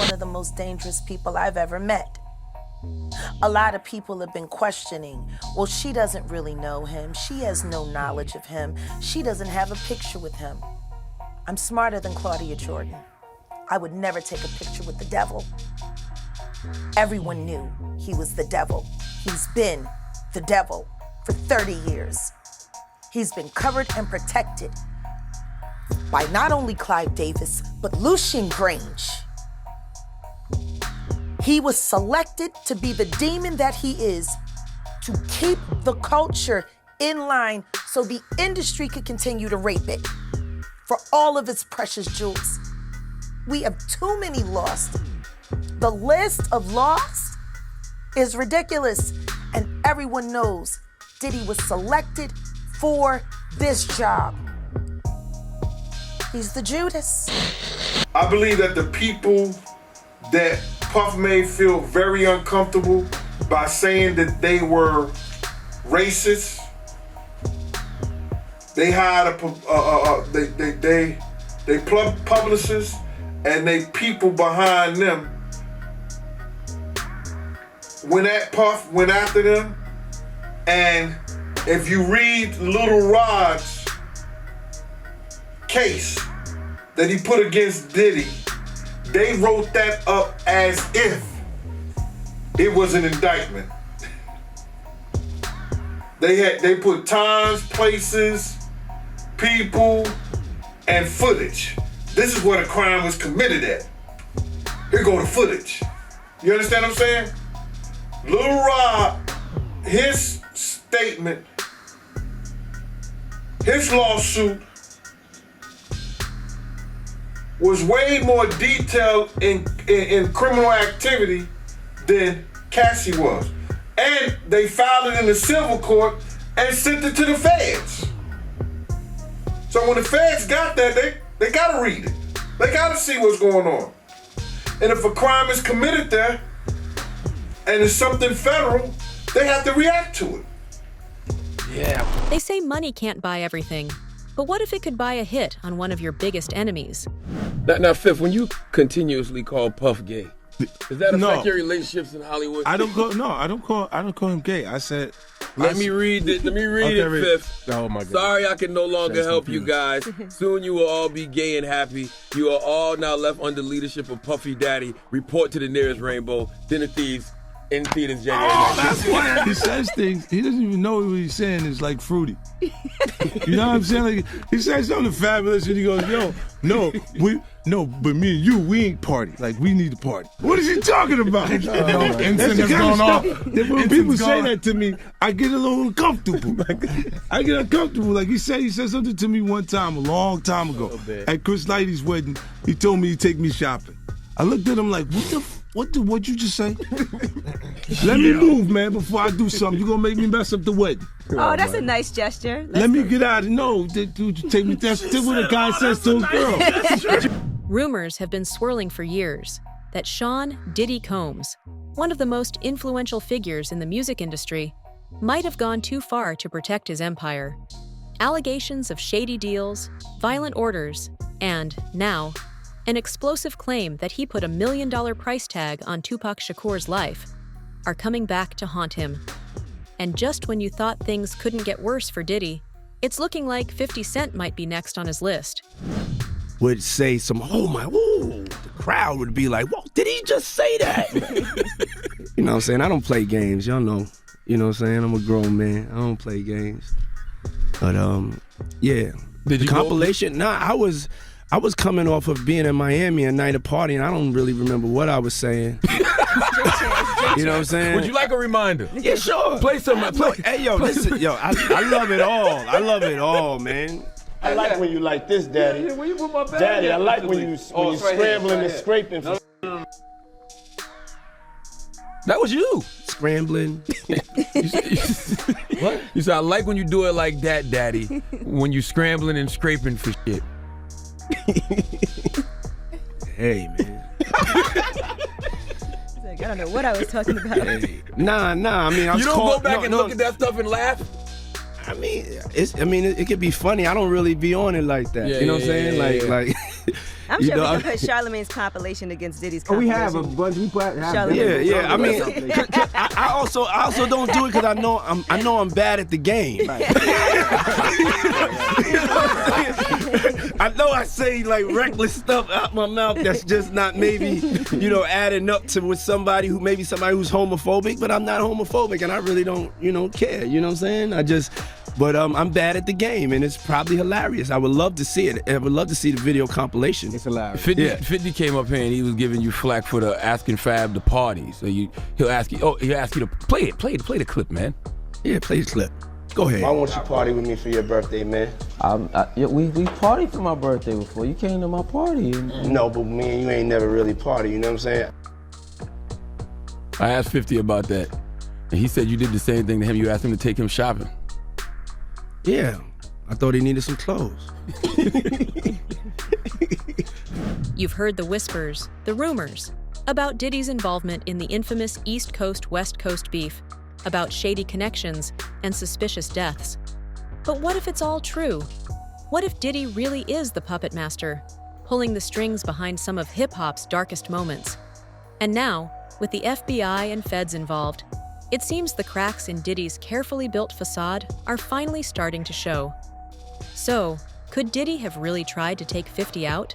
one of the most dangerous people I've ever met. A lot of people have been questioning, well, she doesn't really know him. She has no knowledge of him. She doesn't have a picture with him. I'm smarter than Claudia Jordan. I would never take a picture with the devil. Everyone knew he was the devil. He's been the devil for 30 years. He's been covered and protected by not only Clive Davis, but Lucien Grange. He was selected to be the demon that he is, to keep the culture in line so the industry could continue to rape it for all of its precious jewels. We have too many lost. The list of lost is ridiculous, and everyone knows Diddy was selected for this job. He's the Judas. I believe that the people that Puff made feel very uncomfortable by saying that they were racist. They hired publicists and they people behind them. When that Puff went after them, and if you read Little Rod's case that he put against Diddy, they wrote that up as if it was an indictment. They put times, places, people, and footage. This is where the crime was committed at. Here go the footage. You understand what I'm saying? Lil Rod, his statement, his lawsuit was way more detailed in criminal activity than Cassie was. And they filed it in the civil court and sent it to the feds. So when the feds got that, they gotta read it. They gotta see what's going on. And if a crime is committed there, and it's something federal, they have to react to it. Yeah. They say money can't buy everything. But what if it could buy a hit on one of your biggest enemies? Now, Fifth, when you continuously call Puff gay, does that affect your relationships in Hollywood? I don't call him gay. I said, Let me read it, Fifth. Oh my God. Sorry I can no longer help you guys. Soon you will all be gay and happy. You are all now left under leadership of Puffy Daddy. Report to the nearest rainbow. Dinner Thieves in theaters January 19th. That's why he says things. He doesn't even know what he's saying is like fruity. You know what I'm saying? Like, he says something fabulous and he goes, but me and you, we ain't party. Like, we need to party. What is he talking about? That's the kind of stuff that when people say that to me, I get a little uncomfortable. I get uncomfortable. Like he said something to me one time, a long time ago. At Chris Lighty's wedding, he told me he'd take me shopping. I looked at him like, what'd you just say? Let me move, man, before I do something. You're gonna make me mess up the wedding. Oh, that's a nice gesture. Let me get out of no, dude, take me. That's what a guy says to a girl. Rumors have been swirling for years that Sean Diddy Combs, one of the most influential figures in the music industry, might have gone too far to protect his empire. Allegations of shady deals, violent orders, and, now, an explosive claim that he put $1 million price tag on Tupac Shakur's life are coming back to haunt him. And just when you thought things couldn't get worse for Diddy, it's looking like 50 Cent might be next on his list. Would say some, the crowd would be like, whoa, did he just say that? You know what I'm saying? I don't play games, y'all know. You know what I'm saying? I'm a grown man. I don't play games. But, yeah. Did you compilation? Nah, I was coming off of being in Miami a night of party, and I don't really remember what I was saying. You know what I'm saying? Would you like a reminder? Yeah, sure. Play some. Hey, yo, listen, I love it all. I love it all, man. I like when you like this, Daddy. Yeah, where you put my bag? Daddy, I like when you scrambling and scraping. That was you. Scrambling. What? You said, I like when you do it like that, Daddy. When you scrambling and scraping for shit. Hey, man. I don't know what I was talking about. Hey. Nah. I mean, you don't go back and look at that stuff and laugh? I mean, it could be funny. I don't really be on it like that. You know what I'm saying? Like. I'm I'm sure we can put Charlamagne's compilation against Diddy's compilation. We have a bunch. Yeah. I mean, I also don't do it because I know I'm bad at the game. Right. You know what I'm saying? I know I say like reckless stuff out my mouth that's just not maybe, adding up to with somebody who's homophobic, but I'm not homophobic and I really don't, care. You know what I'm saying? But I'm bad at the game, and it's probably hilarious. I would love to see it. I would love to see the video compilation. It's hilarious. 50 came up here and he was giving you flack for the asking Fab to party. So he'll ask you to play the clip, man. Yeah, play the clip. Go ahead. Why won't you party with me for your birthday, man? We partied for my birthday before. You came to my party. No, but me and you ain't never really party, you know what I'm saying? I asked 50 about that, and he said you did the same thing to him. You asked him to take him shopping. Yeah, I thought he needed some clothes. You've heard the whispers, the rumors, about Diddy's involvement in the infamous East Coast-West Coast beef, about shady connections and suspicious deaths. But what if it's all true? What if Diddy really is the puppet master, pulling the strings behind some of hip-hop's darkest moments? And now, with the FBI and feds involved, it seems the cracks in Diddy's carefully built facade are finally starting to show. So, could Diddy have really tried to take 50 out?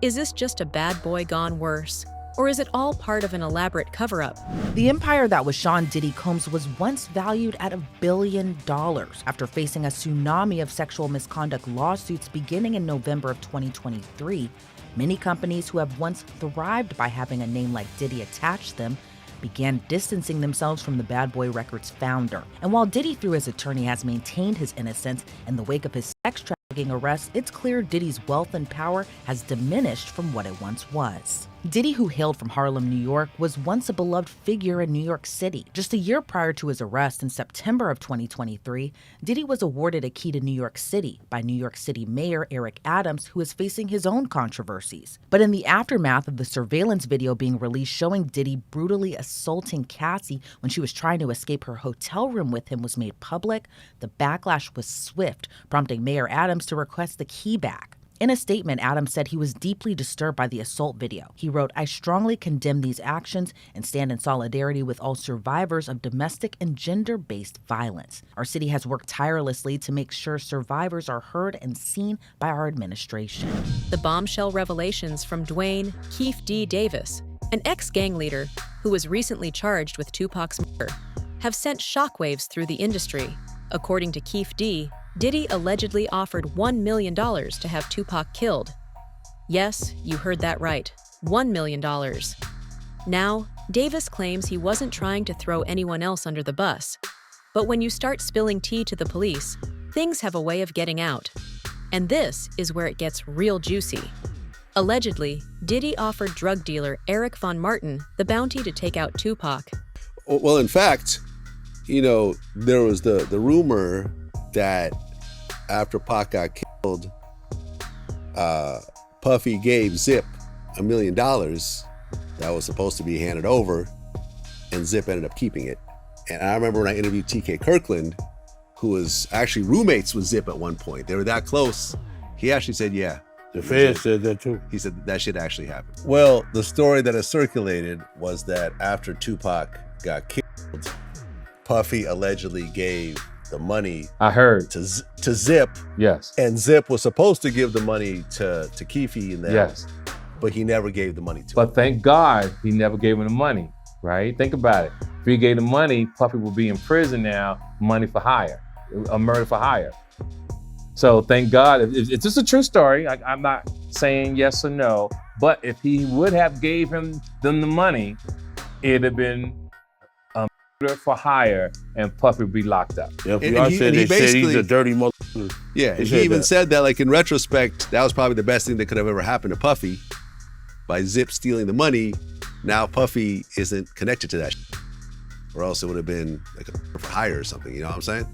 Is this just a bad boy gone worse? Or is it all part of an elaborate cover-up? The empire that was Sean Diddy Combs was once valued at $1 billion after facing a tsunami of sexual misconduct lawsuits beginning in November of 2023. Many companies who have once thrived by having a name like Diddy attached them began distancing themselves from the Bad Boy Records founder. And while Diddy, through his attorney, has maintained his innocence in the wake of his sex trafficking arrests, it's clear Diddy's wealth and power has diminished from what it once was. Diddy, who hailed from Harlem, New York, was once a beloved figure in New York City. Just a year prior to his arrest in September of 2023, Diddy was awarded a key to New York City by New York City Mayor Eric Adams, who is facing his own controversies. But in the aftermath of the surveillance video being released showing Diddy brutally assaulting Cassie when she was trying to escape her hotel room with him was made public, the backlash was swift, prompting Mayor Adams to request the key back. In a statement, Adams said he was deeply disturbed by the assault video. He wrote, "I strongly condemn these actions and stand in solidarity with all survivors of domestic and gender-based violence. Our city has worked tirelessly to make sure survivors are heard and seen by our administration." The bombshell revelations from Dwayne Keefe D. Davis, an ex-gang leader who was recently charged with Tupac's murder, have sent shockwaves through the industry. According to Keefe D., Diddy allegedly offered $1 million to have Tupac killed. Yes, you heard that right, $1 million. Now, Davis claims he wasn't trying to throw anyone else under the bus. But when you start spilling tea to the police, things have a way of getting out. And this is where it gets real juicy. Allegedly, Diddy offered drug dealer Eric Von Martin the bounty to take out Tupac. Well, in fact, there was the rumor that after Pac got killed, Puffy gave Zip $1 million that was supposed to be handed over, and Zip ended up keeping it. And I remember when I interviewed TK Kirkland, who was actually roommates with Zip at one point. They were that close. He actually said, yeah. The feds said that too. He said that shit actually happened. Well, the story that has circulated was that after Tupac got killed, Puffy allegedly gave the money I heard to Zip. Yes. And Zip was supposed to give the money to Keefe and them. Yes. But he never gave the money to him. But thank God he never gave him the money, right? Think about it. If he gave the money, Puffy will be in prison now, money for hire, a murder for hire. So thank God. It's just a true story. I'm not saying yes or no, but if he would have gave them the money, it'd have been for hire, and Puffy would be locked up. Yeah, they said he's a dirty motherfucker. Yeah, and he even said that, like, in retrospect, that was probably the best thing that could have ever happened to Puffy. By Zip stealing the money, now Puffy isn't connected to that shit. Or else it would have been like a for hire or something, you know what I'm saying?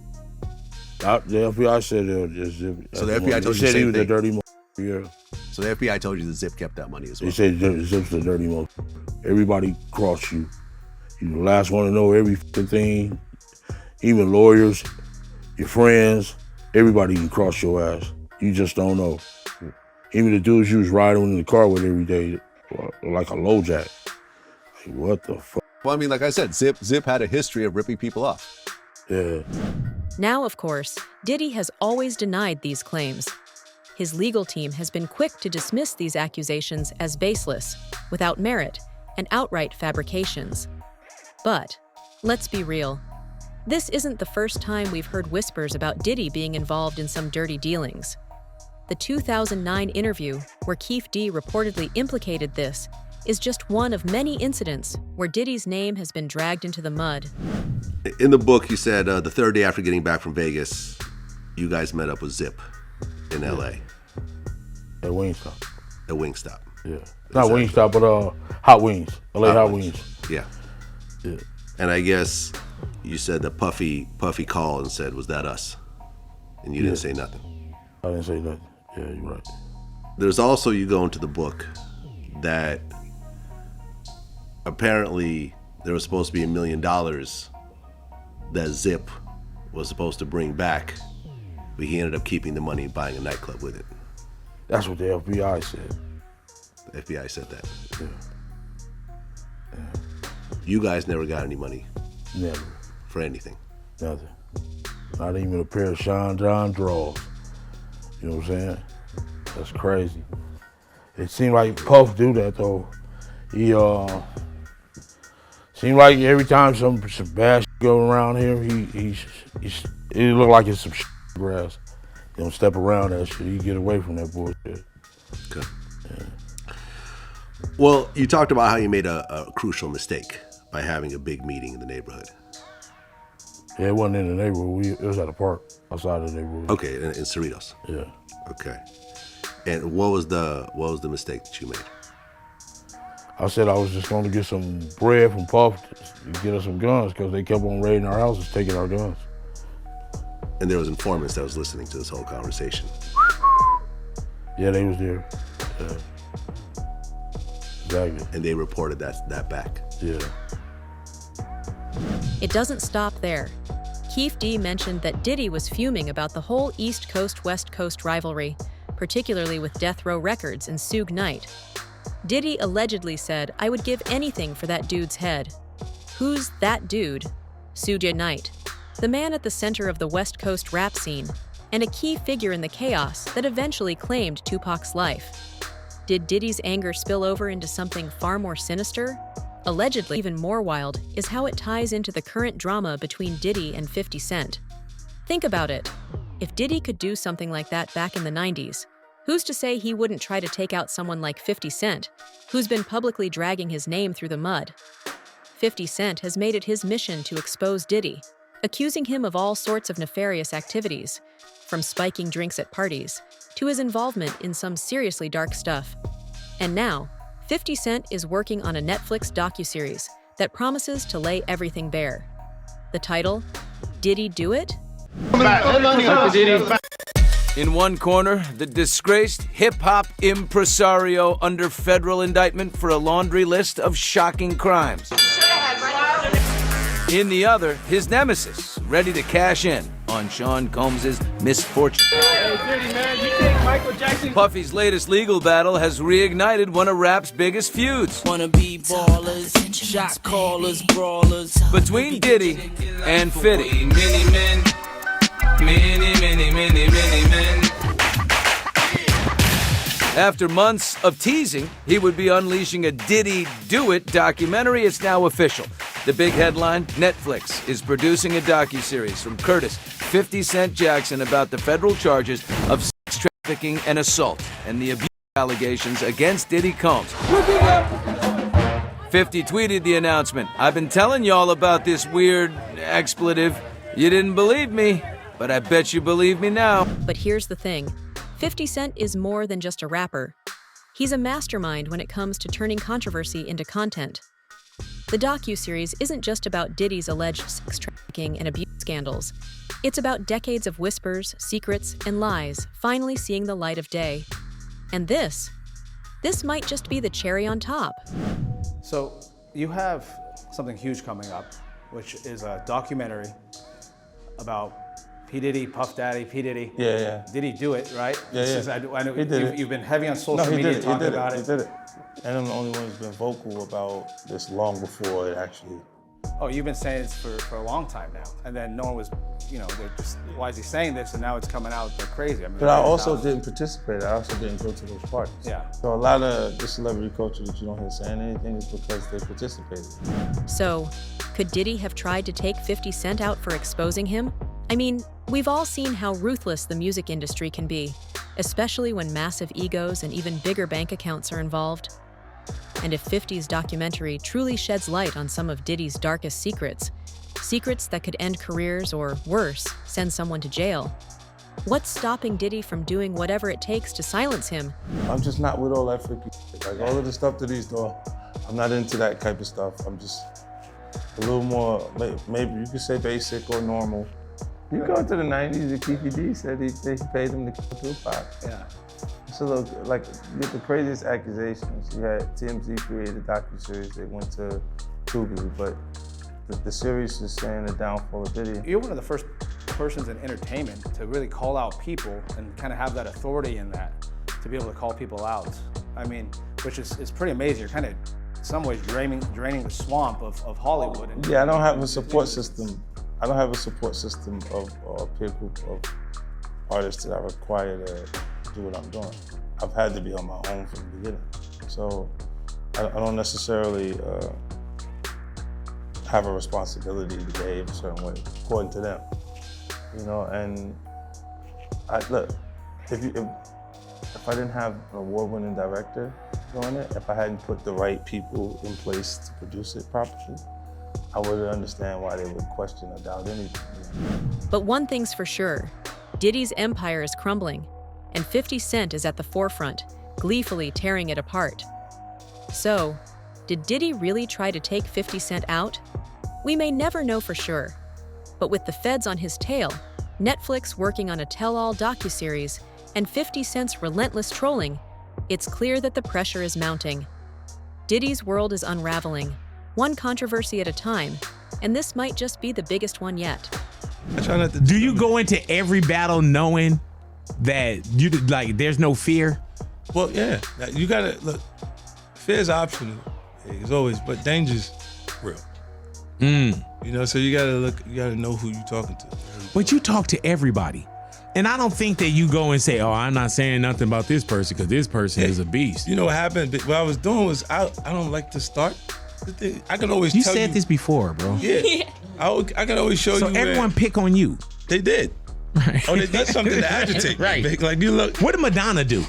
The FBI said it was just Zip. So the FBI told you the said same he was thing. a dirty motherfucker, yeah. So the FBI told you that Zip kept that money as well. They said Zip's a dirty motherfucker. Everybody cross you. You're the last one to know every thing. Even lawyers, your friends, everybody can cross your ass. You just don't know. Even the dudes you was riding in the car with every day, like a low jack. Like, what the fuck? Well, I mean, like I said, Zip had a history of ripping people off. Yeah. Now, of course, Diddy has always denied these claims. His legal team has been quick to dismiss these accusations as baseless, without merit, and outright fabrications. But let's be real. This isn't the first time we've heard whispers about Diddy being involved in some dirty dealings. The 2009 interview, where Keefe D reportedly implicated this, is just one of many incidents where Diddy's name has been dragged into the mud. In the book, you said the third day after getting back from Vegas, you guys met up with Zip in L.A. At Wingstop. At Wingstop. Yeah. Not Wingstop, but Hot Wings. LA Hot Wings. Yeah. Yeah. And I guess you said that Puffy called and said, "Was that us?" And you didn't say nothing. I didn't say nothing. Yeah, you're right. There's also, you go into the book, that apparently there was supposed to be $1 million that Zip was supposed to bring back, but he ended up keeping the money and buying a nightclub with it. That's what the FBI said. The FBI said that. Yeah. You guys never got any money? Never. For anything? Nothing. Not even a pair of Sean John drawers. You know what I'm saying? That's crazy. It seemed like Puff do that though. He seemed like every time some bad shit go around here, it look like it's some shit grass. He don't step around that shit. He get away from that bullshit. Okay. Yeah. Well, you talked about how you made a crucial mistake by having a big meeting in the neighborhood. Yeah, it wasn't in the neighborhood. It was at a park outside of the neighborhood. Okay, in Cerritos. Yeah. Okay. And what was the mistake that you made? I said I was just going to get some bread from Puff to get us some guns because they kept on raiding our houses, taking our guns. And there was informants that was listening to this whole conversation. Yeah, they was there. Yeah. Exactly. And they reported that back. Yeah. It doesn't stop there. Keefe D mentioned that Diddy was fuming about the whole East Coast-West Coast rivalry, particularly with Death Row Records and Suge Knight. Diddy allegedly said, "I would give anything for that dude's head." Who's that dude? Suge Knight, the man at the center of the West Coast rap scene, and a key figure in the chaos that eventually claimed Tupac's life. Did Diddy's anger spill over into something far more sinister? Allegedly, even more wild is how it ties into the current drama between Diddy and 50 Cent. Think about it. If Diddy could do something like that back in the 90s, who's to say he wouldn't try to take out someone like 50 Cent, who's been publicly dragging his name through the mud? 50 Cent has made it his mission to expose Diddy, accusing him of all sorts of nefarious activities, from spiking drinks at parties to his involvement in some seriously dark stuff. And now, 50 Cent is working on a Netflix docuseries that promises to lay everything bare. The title, Diddy Do It? In one corner, the disgraced hip-hop impresario under federal indictment for a laundry list of shocking crimes. In the other, his nemesis, ready to cash in on Sean Combs' misfortune. Hey, Diddy, man, you think Michael Jackson... Puffy's latest legal battle has reignited one of rap's biggest feuds. Wanna be ballers, shot callers, brawlers. Between Diddy and 50. Many men, many men. After months of teasing, he would be unleashing a Diddy Do It documentary. It's now official. The big headline, Netflix is producing a docuseries from Curtis 50 Cent Jackson about the federal charges of sex trafficking and assault and the abuse allegations against Diddy Combs. 50 tweeted the announcement. "I've been telling y'all about this weird expletive. You didn't believe me, but I bet you believe me now." But here's the thing. 50 Cent is more than just a rapper. He's a mastermind when it comes to turning controversy into content. The docuseries isn't just about Diddy's alleged sex trafficking and abuse scandals. It's about decades of whispers, secrets, and lies finally seeing the light of day. And this might just be the cherry on top. So you have something huge coming up, which is a documentary about P. Diddy, Puff Daddy, P. Diddy. Yeah, yeah. Did he do it, right? Yeah, It's yeah. just, I know He did it. you've been heavy on social No, he media did it. talking He did about it. it. He did it. And I'm the only one who's been vocal about this long before it actually. Oh, you've been saying this for a long time now. And then no one was, they're just, why is he saying this? And now it's coming out, they're crazy. I mean, But I also didn't participate. I also didn't go to those parties. Yeah. So a lot of the celebrity culture that you don't hear saying anything is because they participated. So, could Diddy have tried to take 50 Cent out for exposing him? I mean, we've all seen how ruthless the music industry can be, especially when massive egos and even bigger bank accounts are involved. And if 50's documentary truly sheds light on some of Diddy's darkest secrets, secrets that could end careers or, worse, send someone to jail, what's stopping Diddy from doing whatever it takes to silence him? I'm just not with all that freaky shit. Like all of the stuff that he's doing, I'm not into that type of stuff. I'm just a little more, maybe you could say basic or normal. You go to the 90s, the Kiki D said he paid him to kill Tupac. Yeah. So look, like, you get the craziest accusations. You had TMZ created a docuseries, they went to Tubi, but the series is saying the downfall of Diddy. You're one of the first persons in entertainment to really call out people and kind of have that authority in that, to be able to call people out. I mean, which is pretty amazing. You're kind of, in some ways, draining the swamp of Hollywood. Yeah, I don't have a support system. I don't have a support system of a peer group of artists that I require to do what I'm doing. I've had to be on my own from the beginning. So I don't necessarily have a responsibility to behave a certain way, according to them. And look, if I didn't have an award-winning director doing it, if I hadn't put the right people in place to produce it properly, I wouldn't understand why they would question or doubt anything. But one thing's for sure, Diddy's empire is crumbling, and 50 Cent is at the forefront, gleefully tearing it apart. So, did Diddy really try to take 50 Cent out? We may never know for sure, but with the feds on his tail, Netflix working on a tell-all docuseries, and 50 Cent's relentless trolling, it's clear that the pressure is mounting. Diddy's world is unraveling, one controversy at a time, and this might just be the biggest one yet. I try not to. Do you go into every battle knowing that there's no fear? Well, yeah, you gotta look. Fear is optional, as always, but danger's real. So you gotta know who you're talking to. But you talk to everybody. And I don't think that you go and say, oh, I'm not saying nothing about this person because this person is a beast. You know what happened? What I was doing was I don't like to start the thing. I can always You tell said this before, bro. Yeah. I can always show you. So everyone pick on you. They did. Right. They did something to agitate me. Right. Like you look. What did Madonna do?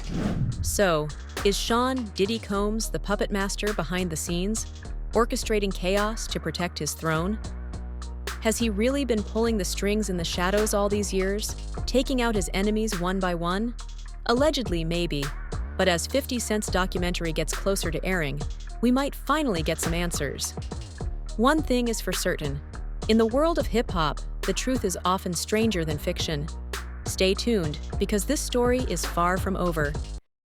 So, is Sean Diddy Combs the puppet master behind the scenes, orchestrating chaos to protect his throne? Has he really been pulling the strings in the shadows all these years, taking out his enemies one by one? Allegedly, maybe. But as 50 Cent's documentary gets closer to airing, we might finally get some answers. One thing is for certain. In the world of hip-hop, the truth is often stranger than fiction. Stay tuned, because this story is far from over.